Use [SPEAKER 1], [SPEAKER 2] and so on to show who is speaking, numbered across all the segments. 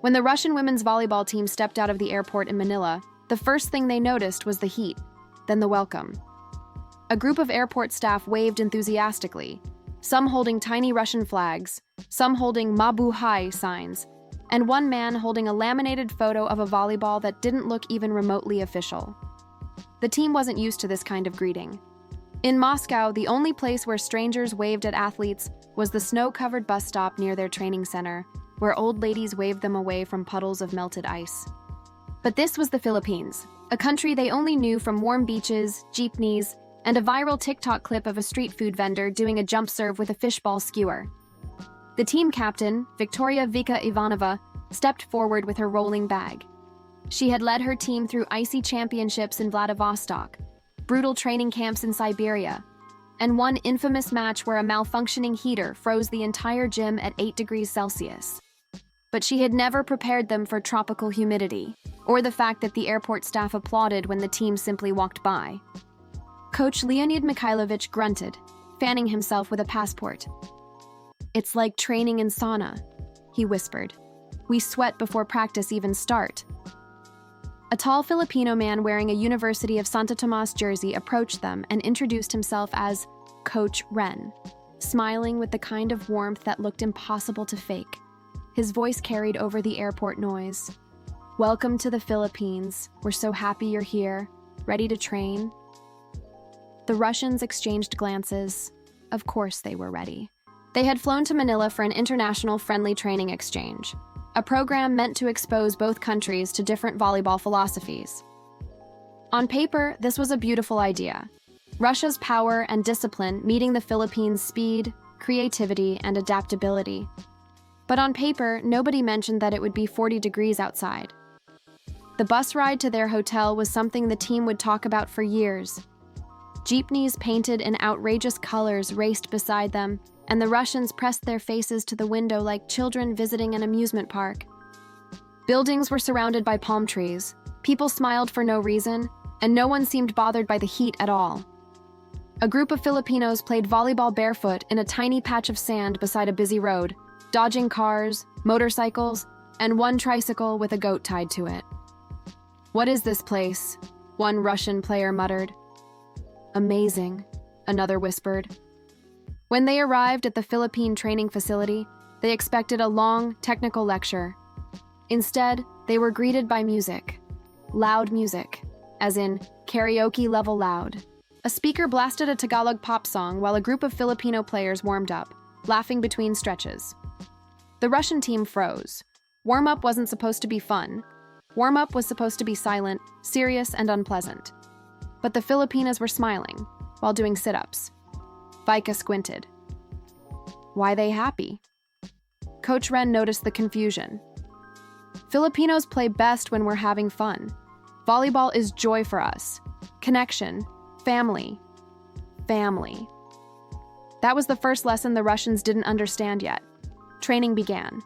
[SPEAKER 1] When the Russian women's volleyball team stepped out of the airport in Manila, the first thing they noticed was the heat, then the welcome. A group of airport staff waved enthusiastically, some holding tiny Russian flags, some holding Mabuhay signs, and one man holding a laminated photo of a volleyball that didn't look even remotely official. The team wasn't used to this kind of greeting. In Moscow, the only place where strangers waved at athletes was the snow-covered bus stop near their training center, where old ladies waved them away from puddles of melted ice. But this was the Philippines, a country they only knew from warm beaches, jeepneys, and a viral TikTok clip of a street food vendor doing a jump serve with a fishball skewer. The team captain, Victoria Vika Ivanova, stepped forward with her rolling bag. She had led her team through icy championships in Vladivostok, brutal training camps in Siberia, and one infamous match where a malfunctioning heater froze the entire gym at 8 degrees Celsius. But she had never prepared them for tropical humidity, or the fact that the airport staff applauded when the team simply walked by. Coach Leonid Mikhailovich grunted, fanning himself with a passport. "It's like training in sauna," he whispered. "We sweat before practice even start." A tall Filipino man wearing a University of Santo Tomas jersey approached them and introduced himself as Coach Ren, smiling with the kind of warmth that looked impossible to fake. His voice carried over the airport noise. "Welcome to the Philippines. We're so happy you're here. Ready to train?" The Russians exchanged glances. Of course they were ready. They had flown to Manila for an international friendly training exchange, a program meant to expose both countries to different volleyball philosophies. On paper, this was a beautiful idea. Russia's power and discipline meeting the Philippines' speed, creativity, and adaptability. But on paper, nobody mentioned that it would be 40 degrees outside. The bus ride to their hotel was something the team would talk about for years. Jeepneys painted in outrageous colors raced beside them, and the Russians pressed their faces to the window like children visiting an amusement park. Buildings were surrounded by palm trees, people smiled for no reason, and no one seemed bothered by the heat at all. A group of Filipinos played volleyball barefoot in a tiny patch of sand beside a busy road, dodging cars, motorcycles, and one tricycle with a goat tied to it. "What is this place?" one Russian player muttered. "Amazing," another whispered. When they arrived at the Philippine training facility, they expected a long, technical lecture. Instead, they were greeted by music. Loud music, as in karaoke-level loud. A speaker blasted a Tagalog pop song while a group of Filipino players warmed up, laughing between stretches. The Russian team froze. Warm-up wasn't supposed to be fun. Warm-up was supposed to be silent, serious, and unpleasant. But the Filipinas were smiling, while doing sit-ups. Vika squinted. "Why they happy?" Coach Ren noticed the confusion. "Filipinos play best when we're having fun. Volleyball is joy for us. Connection. Family. Family." That was the first lesson the Russians didn't understand yet. Training began.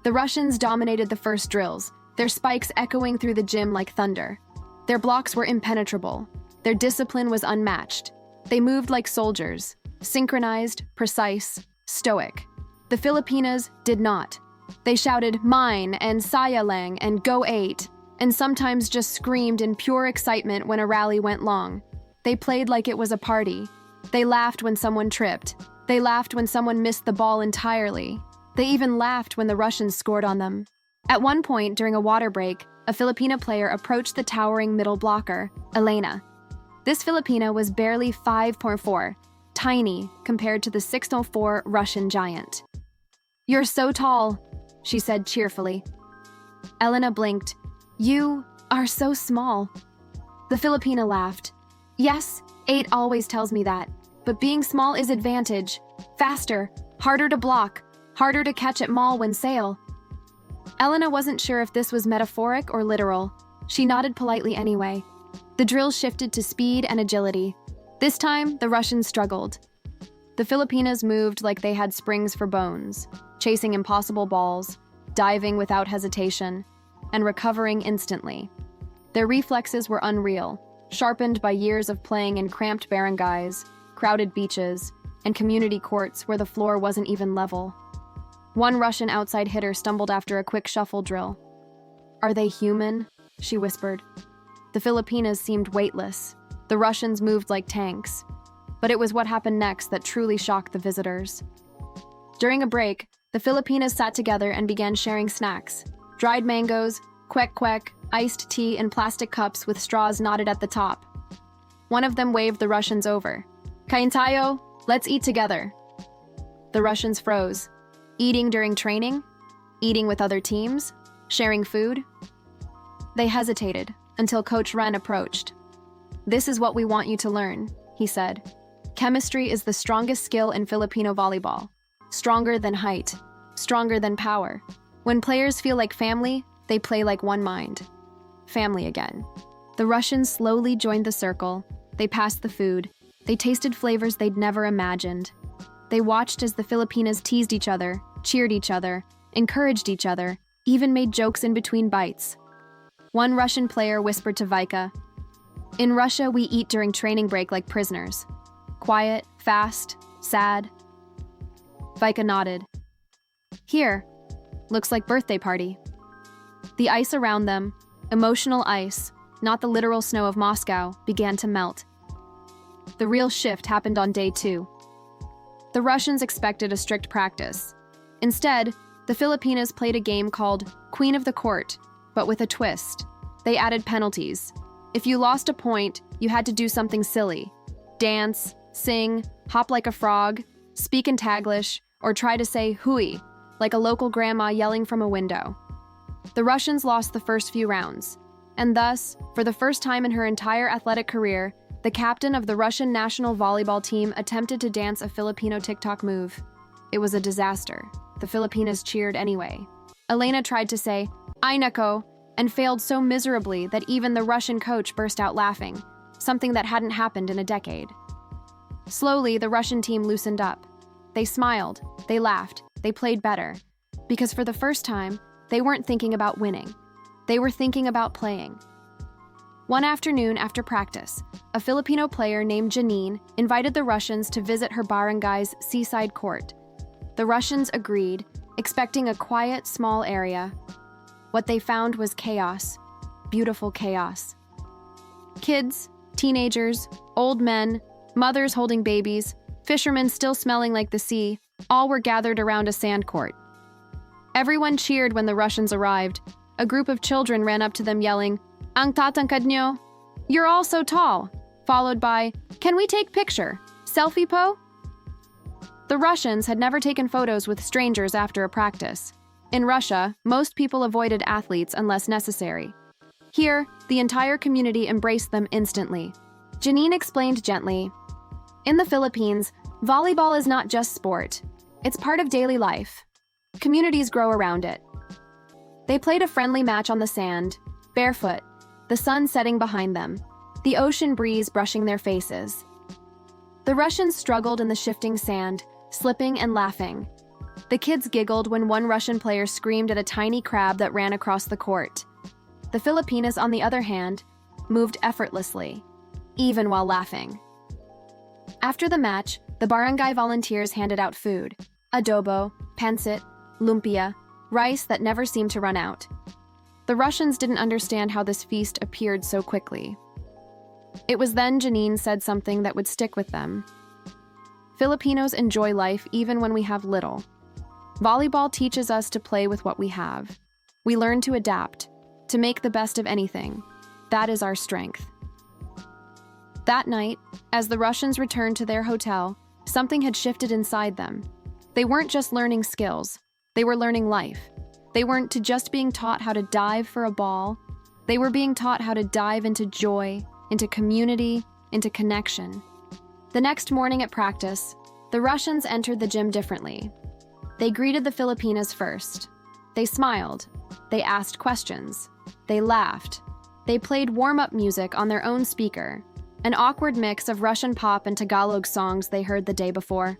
[SPEAKER 1] The Russians dominated the first drills, their spikes echoing through the gym like thunder. Their blocks were impenetrable. Their discipline was unmatched. They moved like soldiers, synchronized, precise, stoic. The Filipinas did not. They shouted "mine" and "sayalang" and "go 8," and sometimes just screamed in pure excitement when a rally went long. They played like it was a party. They laughed when someone tripped. They laughed when someone missed the ball entirely. They even laughed when the Russians scored on them. At one point during a water break, a Filipino player approached the towering middle blocker, Elena. This Filipina was barely 5'4", tiny compared to the 6'4" Russian giant. "You're so tall," she said cheerfully. Elena blinked. "You are so small." The Filipina laughed. "Yes, 8 always tells me that, but being small is advantage. Faster, harder to block, harder to catch at maul when sail." Elena wasn't sure if this was metaphoric or literal. She nodded politely anyway. The drill shifted to speed and agility. This time, the Russians struggled. The Filipinas moved like they had springs for bones, chasing impossible balls, diving without hesitation, and recovering instantly. Their reflexes were unreal, sharpened by years of playing in cramped barangays, crowded beaches, and community courts where the floor wasn't even level. One Russian outside hitter stumbled after a quick shuffle drill. "Are they human?" she whispered. The Filipinas seemed weightless. The Russians moved like tanks. But it was what happened next that truly shocked the visitors. During a break, the Filipinas sat together and began sharing snacks. Dried mangoes, kwek-kwek, iced tea in plastic cups with straws knotted at the top. One of them waved the Russians over. "Kain tayo, let's eat together." The Russians froze. Eating during training? Eating with other teams? Sharing food? They hesitated until Coach Ren approached. "This is what we want you to learn," he said. "Chemistry is the strongest skill in Filipino volleyball. Stronger than height. Stronger than power. When players feel like family, they play like one mind." Family again. The Russians slowly joined the circle. They passed the food. They tasted flavors they'd never imagined. They watched as the Filipinas teased each other, cheered each other, encouraged each other, even made jokes in between bites. One Russian player whispered to Vika, "In Russia, we eat during training break like prisoners. Quiet, fast, sad." Vika nodded. "Here, looks like birthday party." The ice around them, emotional ice, not the literal snow of Moscow, began to melt. The real shift happened on day 2. The Russians expected a strict practice. Instead, the Filipinas played a game called Queen of the Court, but with a twist. They added penalties. If you lost a point, you had to do something silly. Dance, sing, hop like a frog, speak in Taglish, or try to say hui, like a local grandma yelling from a window. The Russians lost the first few rounds, and thus, for the first time in her entire athletic career, the captain of the Russian national volleyball team attempted to dance a Filipino TikTok move. It was a disaster. The Filipinas cheered anyway. Elena tried to say, "Ay nako," and failed so miserably that even the Russian coach burst out laughing, something that hadn't happened in a decade. Slowly, the Russian team loosened up. They smiled, they laughed, they played better. Because for the first time, they weren't thinking about winning. They were thinking about playing. One afternoon after practice, a Filipino player named Janine invited the Russians to visit her barangay's seaside court. The Russians agreed, expecting a quiet, small area. What they found was chaos, beautiful chaos. Kids, teenagers, old men, mothers holding babies, fishermen still smelling like the sea, all were gathered around a sand court. Everyone cheered when the Russians arrived. A group of children ran up to them yelling, "Ang tatangkad nyo? You're all so tall," followed by, "Can we take picture? Selfie po?" The Russians had never taken photos with strangers after a practice. In Russia, most people avoided athletes unless necessary. Here, the entire community embraced them instantly. Janine explained gently, "In the Philippines, volleyball is not just sport. It's part of daily life. Communities grow around it." They played a friendly match on the sand, barefoot, the sun setting behind them, the ocean breeze brushing their faces. The Russians struggled in the shifting sand, slipping and laughing. The kids giggled when one Russian player screamed at a tiny crab that ran across the court. The Filipinas, on the other hand, moved effortlessly, even while laughing. After the match, the barangay volunteers handed out food: adobo, pancit, lumpia, rice that never seemed to run out. The Russians didn't understand how this feast appeared so quickly. It was then Janine said something that would stick with them. "Filipinos enjoy life even when we have little. Volleyball teaches us to play with what we have. We learn to adapt, to make the best of anything. That is our strength." That night, as the Russians returned to their hotel, something had shifted inside them. They weren't just learning skills, they were learning life. They weren't just being taught how to dive for a ball, they were being taught how to dive into joy, into community, into connection. The next morning at practice, the Russians entered the gym differently. They greeted the Filipinas first. They smiled. They asked questions. They laughed. They played warm-up music on their own speaker, an awkward mix of Russian pop and Tagalog songs they heard the day before.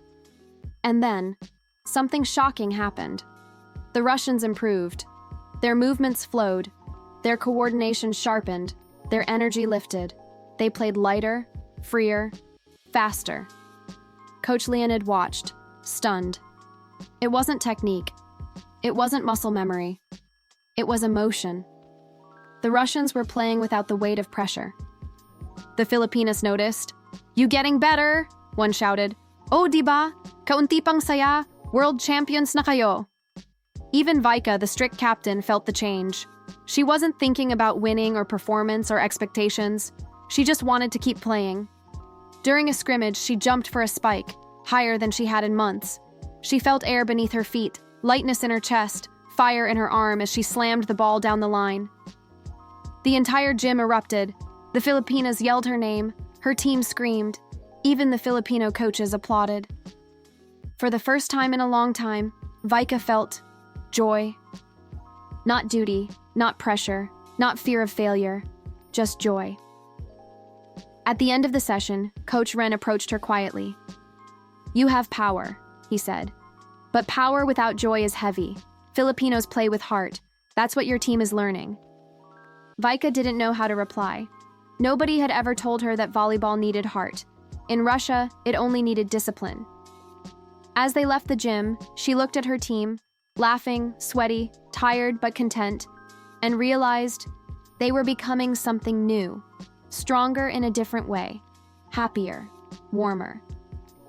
[SPEAKER 1] And then, something shocking happened. The Russians improved. Their movements flowed. Their coordination sharpened. Their energy lifted. They played lighter, freer, faster. Coach Leonid watched, stunned. It wasn't technique. It wasn't muscle memory. It was emotion. The Russians were playing without the weight of pressure. The Filipinas noticed. "You getting better," one shouted. "Oh, diba? Kaunti pang saya, world champions na kayo." Even Vika, the strict captain, felt the change. She wasn't thinking about winning or performance or expectations. She just wanted to keep playing. During a scrimmage, she jumped for a spike, higher than she had in months. She felt air beneath her feet, lightness in her chest, fire in her arm as she slammed the ball down the line. The entire gym erupted. The Filipinas yelled her name, her team screamed. Even the Filipino coaches applauded. For the first time in a long time, Vika felt joy. Not duty, not pressure, not fear of failure, just joy. At the end of the session, Coach Ren approached her quietly. "You have power," he said. "But power without joy is heavy. Filipinos play with heart. That's what your team is learning." Vika didn't know how to reply. Nobody had ever told her that volleyball needed heart. In Russia, it only needed discipline. As they left the gym, she looked at her team, laughing, sweaty, tired but content, and realized they were becoming something new, stronger in a different way, happier, warmer.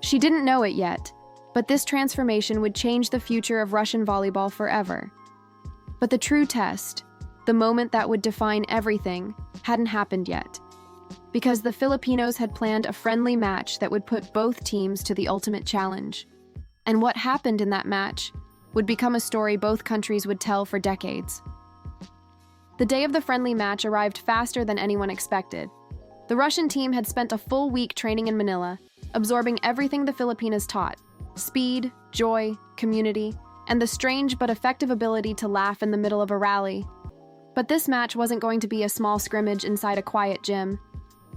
[SPEAKER 1] She didn't know it yet, but this transformation would change the future of Russian volleyball forever. But the true test, the moment that would define everything, hadn't happened yet. Because the Filipinos had planned a friendly match that would put both teams to the ultimate challenge. And what happened in that match would become a story both countries would tell for decades. The day of the friendly match arrived faster than anyone expected. The Russian team had spent a full week training in Manila, absorbing everything the Filipinas taught: speed, joy, community, and the strange but effective ability to laugh in the middle of a rally. But this match wasn't going to be a small scrimmage inside a quiet gym.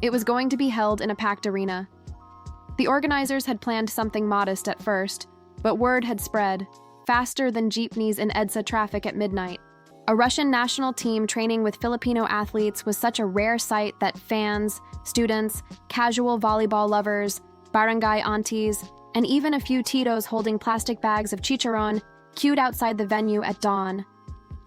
[SPEAKER 1] It was going to be held in a packed arena. The organizers had planned something modest at first, but word had spread, faster than jeepneys in EDSA traffic at midnight. A Russian national team training with Filipino athletes was such a rare sight that fans, students, casual volleyball lovers, barangay aunties, and even a few titos holding plastic bags of chicharron queued outside the venue at dawn.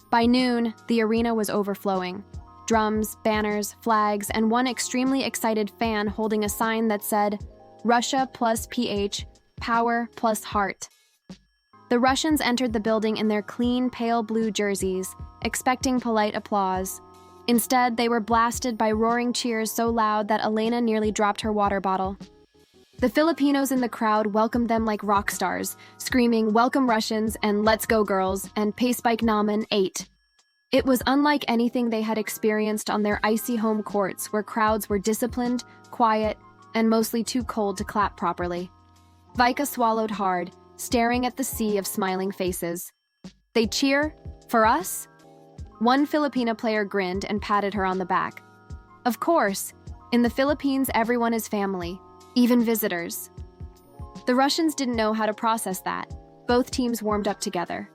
[SPEAKER 1] By noon, the arena was overflowing. Drums, banners, flags, and one extremely excited fan holding a sign that said, "Russia plus PH, power plus heart." The Russians entered the building in their clean, pale blue jerseys, expecting polite applause. Instead, they were blasted by roaring cheers so loud that Elena nearly dropped her water bottle. The Filipinos in the crowd welcomed them like rock stars, screaming, "Welcome Russians," and "Let's go girls," and "Pace bike naman 8." It was unlike anything they had experienced on their icy home courts, where crowds were disciplined, quiet, and mostly too cold to clap properly. Vika swallowed hard, staring at the sea of smiling faces. "They cheer? For us?" One Filipina player grinned and patted her on the back. "Of course. In the Philippines, everyone is family, even visitors." The Russians didn't know how to process that. Both teams warmed up together.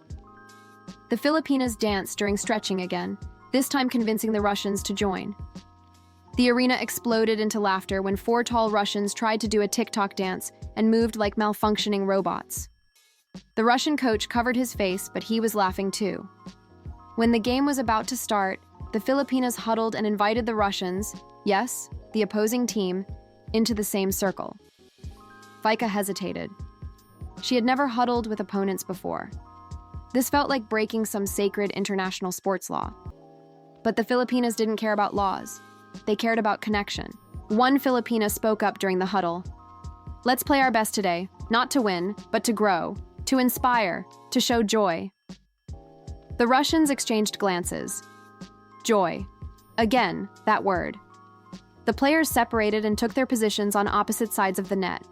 [SPEAKER 1] The Filipinas danced during stretching again, this time convincing the Russians to join. The arena exploded into laughter when four tall Russians tried to do a TikTok dance and moved like malfunctioning robots. The Russian coach covered his face, but he was laughing too. When the game was about to start, the Filipinas huddled and invited the Russians, yes, the opposing team, into the same circle. Vika hesitated. She had never huddled with opponents before. This felt like breaking some sacred international sports law. But the Filipinas didn't care about laws. They cared about connection. One Filipina spoke up during the huddle. "Let's play our best today, not to win, but to grow, to inspire, to show joy." The Russians exchanged glances. Joy. Again, that word. The players separated and took their positions on opposite sides of the net.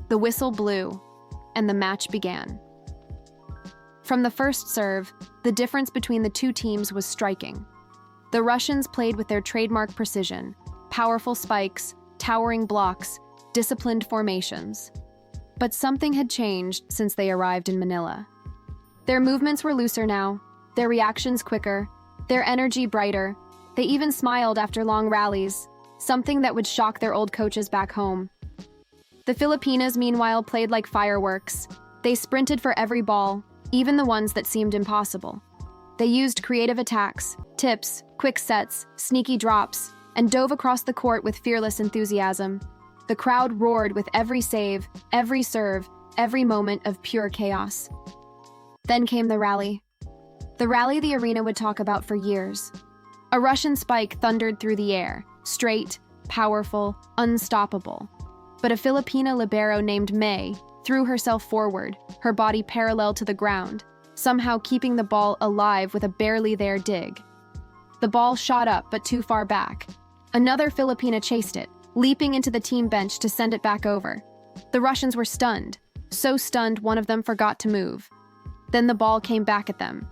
[SPEAKER 1] The whistle blew, and the match began. From the first serve, the difference between the two teams was striking. The Russians played with their trademark precision, powerful spikes, towering blocks, disciplined formations. But something had changed since they arrived in Manila. Their movements were looser now, their reactions quicker, their energy brighter. They even smiled after long rallies, something that would shock their old coaches back home. The Filipinas, meanwhile, played like fireworks. They sprinted for every ball, even the ones that seemed impossible. They used creative attacks, tips, quick sets, sneaky drops, and dove across the court with fearless enthusiasm. The crowd roared with every save, every serve, every moment of pure chaos. Then came the rally. The rally the arena would talk about for years. A Russian spike thundered through the air, straight, powerful, unstoppable. But a Filipina libero named May threw herself forward, her body parallel to the ground, somehow keeping the ball alive with a barely there dig. The ball shot up but too far back. Another Filipina chased it, leaping into the team bench to send it back over. The Russians were stunned, so stunned one of them forgot to move. Then the ball came back at them.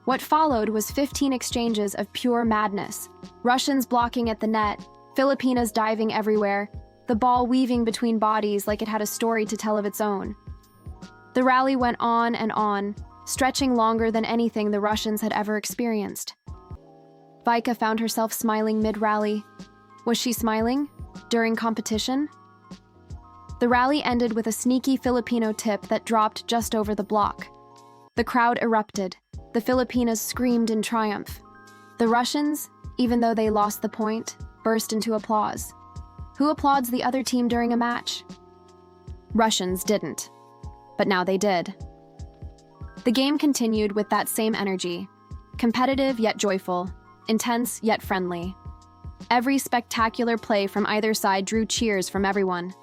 [SPEAKER 1] What followed was 15 exchanges of pure madness. Russians blocking at the net, Filipinas diving everywhere, the ball weaving between bodies like it had a story to tell of its own. The rally went on and on, stretching longer than anything the Russians had ever experienced. Vika found herself smiling mid-rally. Was she smiling? During competition? The rally ended with a sneaky Filipino tip that dropped just over the block. The crowd erupted. The Filipinas screamed in triumph. The Russians, even though they lost the point, burst into applause. Who applauds the other team during a match? Russians didn't. But now they did. The game continued with that same energy. Competitive yet joyful, intense yet friendly. Every spectacular play from either side drew cheers from everyone.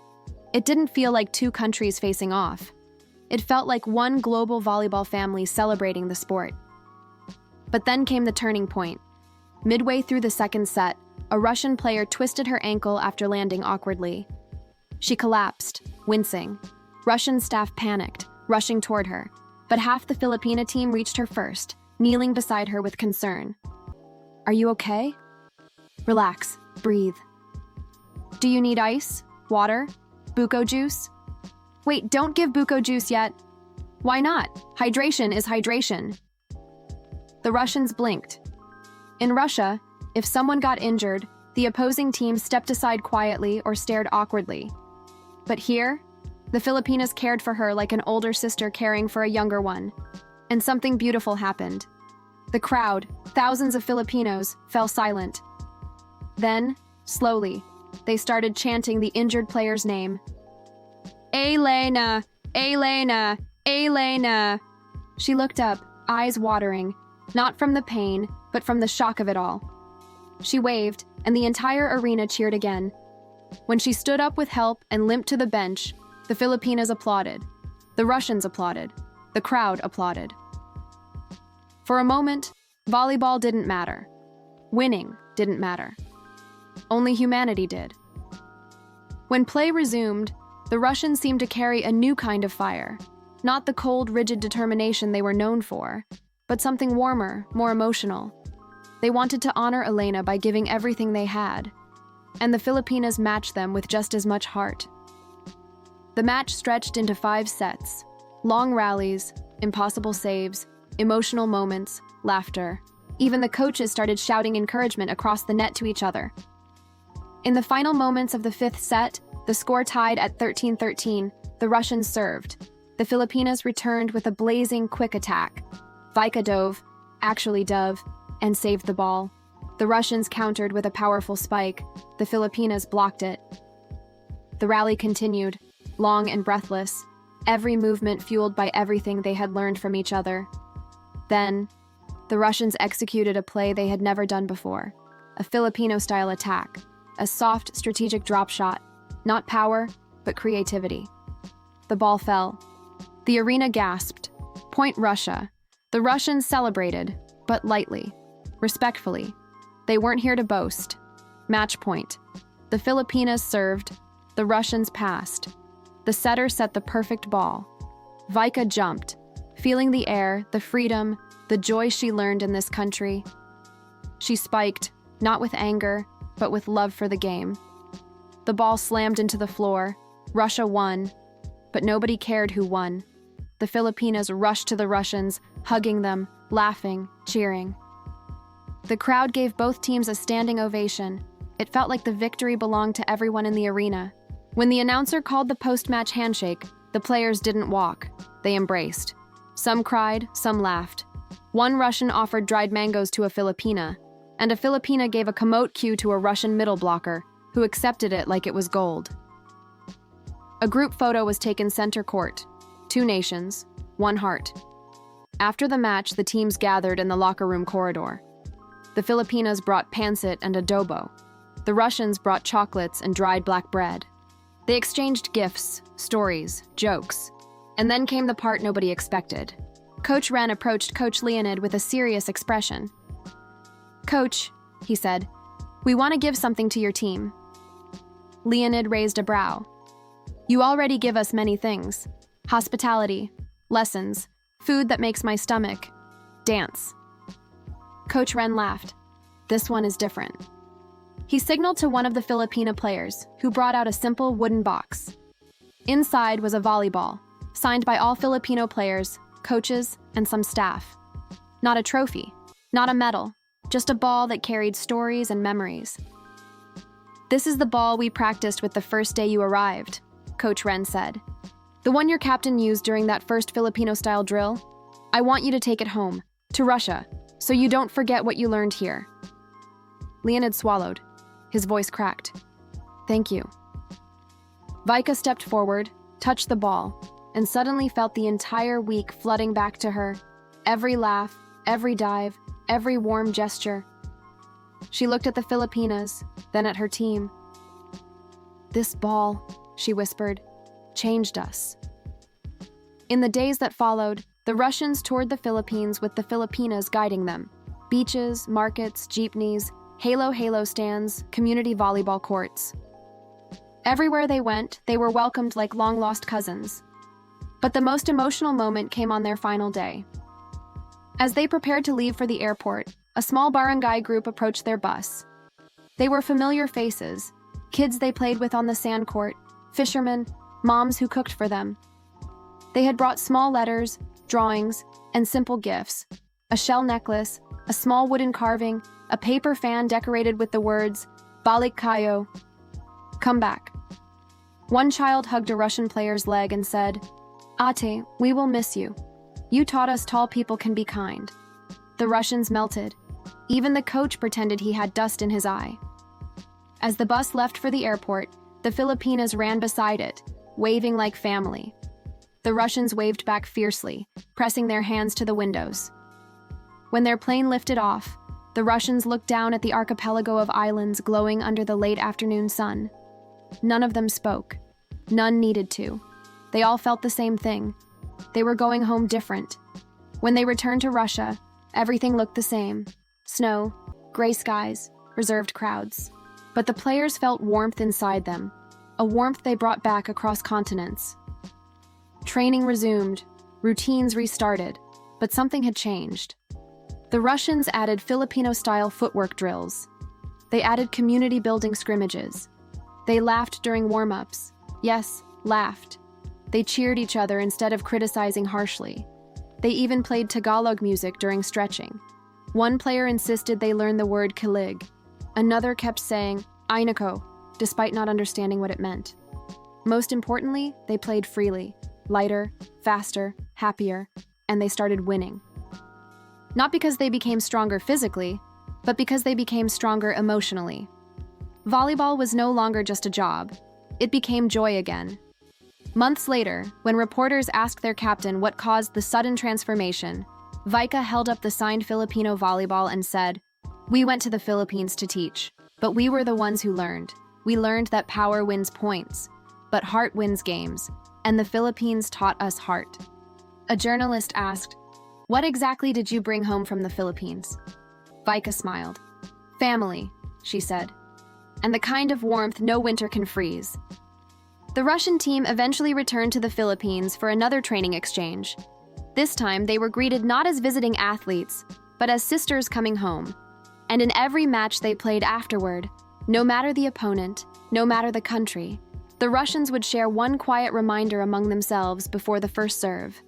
[SPEAKER 1] It didn't feel like two countries facing off. It felt like one global volleyball family celebrating the sport. But then came the turning point. Midway through the second set, a Russian player twisted her ankle after landing awkwardly. She collapsed, wincing. Russian staff panicked, rushing toward her, but half the Filipina team reached her first, kneeling beside her with concern. "Are you okay? Relax, breathe. Do you need ice, water, buko juice? Wait, don't give buko juice yet. Why not? Hydration is hydration." The Russians blinked. In Russia, if someone got injured, the opposing team stepped aside quietly or stared awkwardly. But here, the Filipinas cared for her like an older sister caring for a younger one. And something beautiful happened. The crowd, thousands of Filipinos, fell silent. Then, slowly, they started chanting the injured player's name. Elena! Elena! Elena! She looked up, eyes watering, not from the pain, but from the shock of it all. She waved, and the entire arena cheered again. When she stood up with help and limped to the bench, the Filipinas applauded. The Russians applauded. The crowd applauded. For a moment, volleyball didn't matter. Winning didn't matter. Only humanity did. When play resumed, the Russians seemed to carry a new kind of fire. Not the cold, rigid determination they were known for, but something warmer, more emotional. They wanted to honor Elena by giving everything they had, and the Filipinas matched them with just as much heart. The match stretched into 5 sets, long rallies, impossible saves, emotional moments, laughter. Even the coaches started shouting encouragement across the net to each other. In the final moments of the 5th set, the score tied at 13-13, the Russians served. The Filipinas returned with a blazing quick attack. Vika dove, and saved the ball. The Russians countered with a powerful spike. The Filipinas blocked it. The rally continued, long and breathless, every movement fueled by everything they had learned from each other. Then, the Russians executed a play they had never done before, a Filipino-style attack, a soft, strategic drop shot, not power, but creativity. The ball fell. The arena gasped. Point Russia. The Russians celebrated, but lightly, respectfully. They weren't here to boast. Match point. The Filipinas served. The Russians passed. The setter set the perfect ball. Vika jumped, feeling the air, the freedom, the joy she learned in this country. She spiked, not with anger, but with love for the game. The ball slammed into the floor. Russia won, but nobody cared who won. The Filipinas rushed to the Russians, hugging them, laughing, cheering. The crowd gave both teams a standing ovation. It felt like the victory belonged to everyone in the arena. When the announcer called the post-match handshake, the players didn't walk. They embraced. Some cried, some laughed. One Russian offered dried mangoes to a Filipina, and a Filipina gave a camote cue to a Russian middle blocker, who accepted it like it was gold. A group photo was taken center court. 2 nations, 1 heart. After the match, the teams gathered in the locker room corridor. The Filipinas brought pancit and adobo. The Russians brought chocolates and dried black bread. They exchanged gifts, stories, jokes. And then came the part nobody expected. Coach Ren approached Coach Leonid with a serious expression. "Coach," he said, "we want to give something to your team." Leonid raised a brow. "You already give us many things. Hospitality, lessons, food that makes my stomach, dance." Coach Ren laughed. "This one is different." He signaled to one of the Filipino players, who brought out a simple wooden box. Inside was a volleyball, signed by all Filipino players, coaches, and some staff. Not a trophy, not a medal, just a ball that carried stories and memories. "This is the ball we practiced with the first day you arrived," Coach Ren said. "The one your captain used during that first Filipino-style drill. I want you to take it home, to Russia, so you don't forget what you learned here." Leonid swallowed. His voice cracked. "Thank you." Vika stepped forward, touched the ball, and suddenly felt the entire week flooding back to her. Every laugh, every dive, every warm gesture. She looked at the Filipinas, then at her team. "This ball," she whispered, "changed us." In the days that followed, the Russians toured the Philippines with the Filipinas guiding them. Beaches, markets, jeepneys, halo stands, community volleyball courts. Everywhere they went, they were welcomed like long-lost cousins. But the most emotional moment came on their final day. As they prepared to leave for the airport, a small barangay group approached their bus. They were familiar faces, kids they played with on the sand court, fishermen, moms who cooked for them. They had brought small letters, drawings, and simple gifts: a shell necklace, a small wooden carving, a paper fan decorated with the words, "Balik kayo," come back. One child hugged a Russian player's leg and said, "Ate, we will miss you. You taught us tall people can be kind." The Russians melted. Even the coach pretended he had dust in his eye. As the bus left for the airport, the Filipinas ran beside it, waving like family. The Russians waved back fiercely, pressing their hands to the windows. When their plane lifted off, the Russians looked down at the archipelago of islands glowing under the late afternoon sun. None of them spoke. None needed to. They all felt the same thing. They were going home different. When they returned to Russia, everything looked the same. Snow, gray skies, reserved crowds. But the players felt warmth inside them, a warmth they brought back across continents. Training resumed, routines restarted, but something had changed. The Russians added Filipino-style footwork drills. They added community-building scrimmages. They laughed during warm-ups. Yes, laughed. They cheered each other instead of criticizing harshly. They even played Tagalog music during stretching. One player insisted they learn the word kilig. Another kept saying, "Ay nako," despite not understanding what it meant. Most importantly, they played freely, lighter, faster, happier, and they started winning. Not because they became stronger physically, but because they became stronger emotionally. Volleyball was no longer just a job. It became joy again. Months later, when reporters asked their captain what caused the sudden transformation, Vika held up the signed Filipino volleyball and said, "We went to the Philippines to teach, but we were the ones who learned. We learned that power wins points, but heart wins games, and the Philippines taught us heart." A journalist asked, "What exactly did you bring home from the Philippines?" Vika smiled. "Family," she said, "and the kind of warmth no winter can freeze." The Russian team eventually returned to the Philippines for another training exchange. This time, they were greeted not as visiting athletes, but as sisters coming home. And in every match they played afterward, no matter the opponent, no matter the country, the Russians would share one quiet reminder among themselves before the first serve.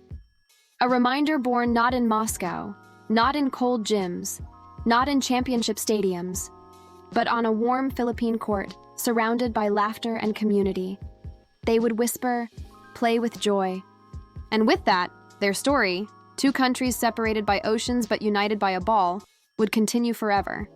[SPEAKER 1] A reminder born not in Moscow, not in cold gyms, not in championship stadiums, but on a warm Philippine court, surrounded by laughter and community. They would whisper, play with joy. And with that, their story Two countries separated by oceans but united by a ball would continue forever.